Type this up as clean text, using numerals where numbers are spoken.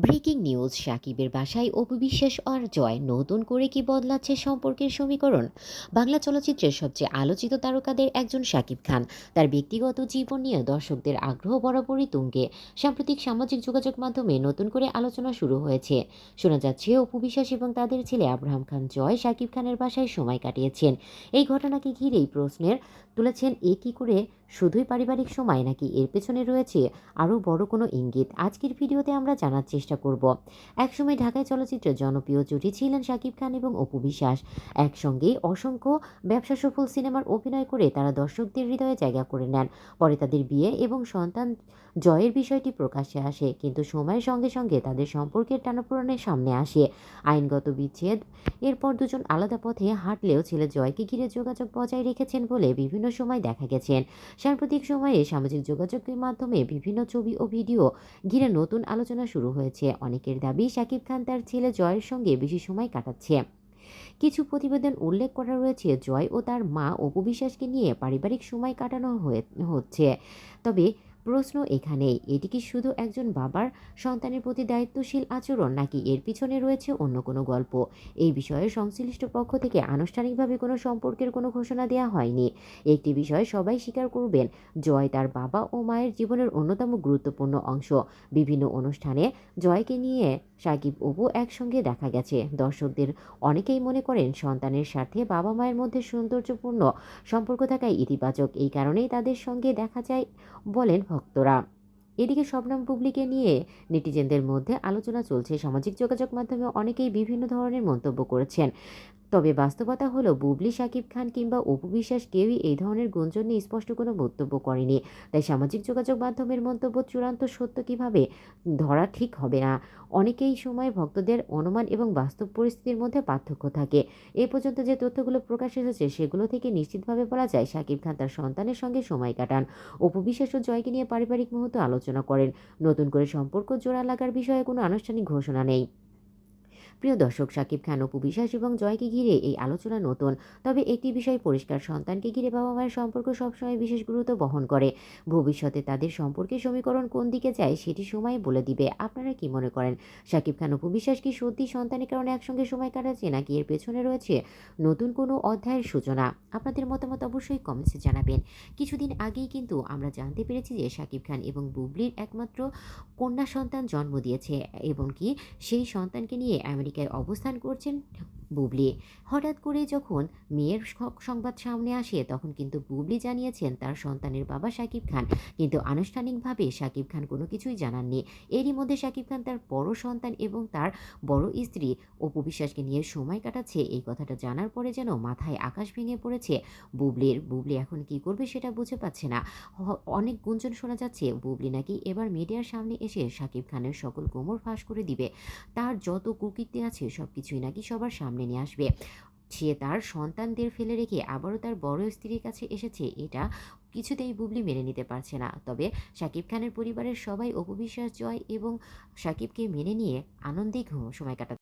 Breaking news, সাকিবের বাসায় অপু বিশ্বাস আর জয় নতুন করে কি বদলাচ্ছে সম্পর্কের সমীকরণ। বাংলা চলচ্চিত্রের সবচেয়ে আলোচিত তারকাদের একজন সাকিব খান। তার ব্যক্তিগত জীবন নিয়ে দর্শকদের আগ্রহ বরাবরই তুঙ্গে। সাম্প্রতিক সামাজিক যোগাযোগ মাধ্যমে নতুন করে আলোচনা শুরু হয়েছে। শোনা যাচ্ছে অপু বিশ্বাস এবং তাদের ছেলে আব্রাহাম খান জয় সাকিব খানের বাসায় সময় কাটিয়েছেন। এই ঘটনাকে ঘিরেই প্রশ্নের তুলেছেন, এ কি করে শুধুই পারিবারিক সময়, নাকি এর পেছনে রয়েছে আরও বড় কোনো ইঙ্গিত। আজকের ভিডিওতে আমরা জানার চেষ্টা করব। একসময় ঢাকায় চলচ্চিত্রের জনপ্রিয় জুটি ছিলেন শাকিব খান এবং অপু বিশ্বাস। একসঙ্গেই অসংখ্য ব্যবসা সফল সিনেমার অভিনয় করে তারা দর্শকদের হৃদয়ে জায়গা করে নেন। পরে তাদের বিয়ে এবং সন্তান জয়ের বিষয়টি প্রকাশ্যে আসে, কিন্তু সময়ের সঙ্গে সঙ্গে তাদের সম্পর্কের টানাপোড়েনের সামনে আসে আইনগত বিচ্ছেদ। এরপর দুজন আলাদা পথে হাঁটলেও ছেলে জয়কে ঘিরে যোগাযোগ বজায় রেখেছেন বলে বিভিন্ন সময় দেখা গেছেন। সাম্প্রতিক সময়ে সামাজিক যোগাযোগের মাধ্যমে বিভিন্ন ছবি ও ভিডিও ঘিরে নতুন আলোচনা শুরু হয়েছে। অনেকের দাবি শাকিব খান তার ছেলে জয়ের সঙ্গে বেশি সময় কাটাচ্ছে। কিছু প্রতিবেদন উল্লেখ করা রয়েছে জয় ও তার মা অপু বিশ্বাসকে নিয়ে পারিবারিক সময় কাটানো হচ্ছে। তবে প্রশ্ন এখানেই, এটি কি শুধু একজন বাবার সন্তানের প্রতি দায়িত্বশীল আচরণ, নাকি এর পিছনে রয়েছে অন্য কোনো গল্প। এই বিষয়ে সংশ্লিষ্ট পক্ষ থেকে আনুষ্ঠানিকভাবে কোনো সম্পর্কের কোনো ঘোষণা দেওয়া হয়নি। একটি বিষয় সবাই স্বীকার করবেন, জয় তার বাবা ও মায়ের জীবনের অন্যতম গুরুত্বপূর্ণ অংশ। বিভিন্ন অনুষ্ঠানে জয়কে নিয়ে সাকিব অপু একসঙ্গে দেখা গেছে। দর্শকদের অনেকেই মনে করেন সন্তানের সাথে বাবা মায়ের মধ্যে সৌন্দর্যপূর্ণ সম্পর্ক থাকাই ইতিবাচক। এই কারণেই তাদের সঙ্গে দেখা যায় বলেন ভক্তরা। এদিকে শবনম বুবলিকে নিয়ে নেটিজেনদের মধ্যে আলোচনা চলছে। সামাজিক যোগাযোগ মাধ্যমে অনেকেই বিভিন্ন ধরনের মন্তব্য করেছেন। তবে বাস্তবতা হলো, বুবলি, শাকিব খান কিংবা অপু বিশ্বাস কেউই এই ধরনের গুঞ্জন নিয়ে স্পষ্ট কোনো মন্তব্য করেনি। তাই সামাজিক যোগাযোগ মাধ্যমের মন্তব্য চূড়ান্ত সত্য কিভাবে ধরা ঠিক হবে না। অনেকেই সময় ভক্তদের অনুমান এবং বাস্তব পরিস্থিতির মধ্যে পার্থক্য থাকে। এ পর্যন্ত যে তথ্যগুলো প্রকাশ এসেছে সেগুলো থেকে নিশ্চিতভাবে বলা যায় শাকিব খান তার সন্তানের সঙ্গে সময় কাটান। অপু বিশ্বাস ও জয়কে নিয়ে পারিবারিক মুহূর্ত আলোচনা করেন। নতুন করে সম্পর্ক জোড়া লাগার বিষয়ে কোনো আনুষ্ঠানিক ঘোষণা নেই। প্রিয় দর্শক, শাকিব খান, অপু বিশ্বাস এবং জয়কে ঘিরে এই আলোচনা নতুন। তবে একটি বিষয় পরিষ্কার, সন্তানকে ঘিরে বাবা মায়ের সম্পর্ক সবসময় বিশেষ গুরুত্ব বহন করে। ভবিষ্যতে তাদের সম্পর্কের সমীকরণ কোন দিকে যায় সেটি সময় বলে দিবে। আপনারা কি মনে করেন, শাকিব খান, অপু বিশ্বাস কি সত্যি সন্তানের কারণে একসঙ্গে সময় কাটাচ্ছে, নাকি এর পেছনে রয়েছে নতুন কোনো অধ্যায়ের সূচনা? আপনাদের মতামত অবশ্যই কমেন্টসে জানাবেন। কিছুদিন আগেই কিন্তু আমরা জানতে পেরেছি যে শাকিব খান এবং বুবলির একমাত্র কন্যা সন্তান জন্ম দিয়েছে, এবং কি সেই সন্তানকে নিয়ে আমেরিকায় অবস্থান করছেন বুবলি। হঠাৎ করে যখন মেয়ের সংবাদ সামনে আসে, তখন কিন্তু বুবলি জানিয়েছেন তার সন্তানের বাবা শাকিব খান, কিন্তু আনুষ্ঠানিকভাবে শাকিব খান কোনো কিছুই জানাননি। এরই মধ্যে শাকিব খান তার বড় সন্তান এবং তার বড় স্ত্রী অপু বিশ্বাসকে নিয়ে সময় কাটাচ্ছে, এই কথাটা জানার পরে যেন মাথায় আকাশ ভেঙে পড়েছে বুবলির। বুবলি এখন কি করবে সেটা বুঝে পাচ্ছে না। অনেক গুঞ্জন শোনা যাচ্ছে বুবলি নাকি এবার মিডিয়ার সামনে এসে শাকিব খানের সকল কোমর ফাঁস করে দিবে। তার যত কুকীর্তি আছে সবকিছুই নাকি সবার সামনে নিয়ে আসবে। সে তার সন্তানদের ফেলে রেখে আবারও তার বড় স্ত্রীর কাছে এসেছে, এটা কিছুতেই বুবলি মেনে নিতে পারছে না। তবে শাকিব খানের পরিবারের সবাই অপু বিশ্বাস, জয় এবং শাকিবকে মেনে নিয়ে আনন্দেই সময় কাটাচ্ছে।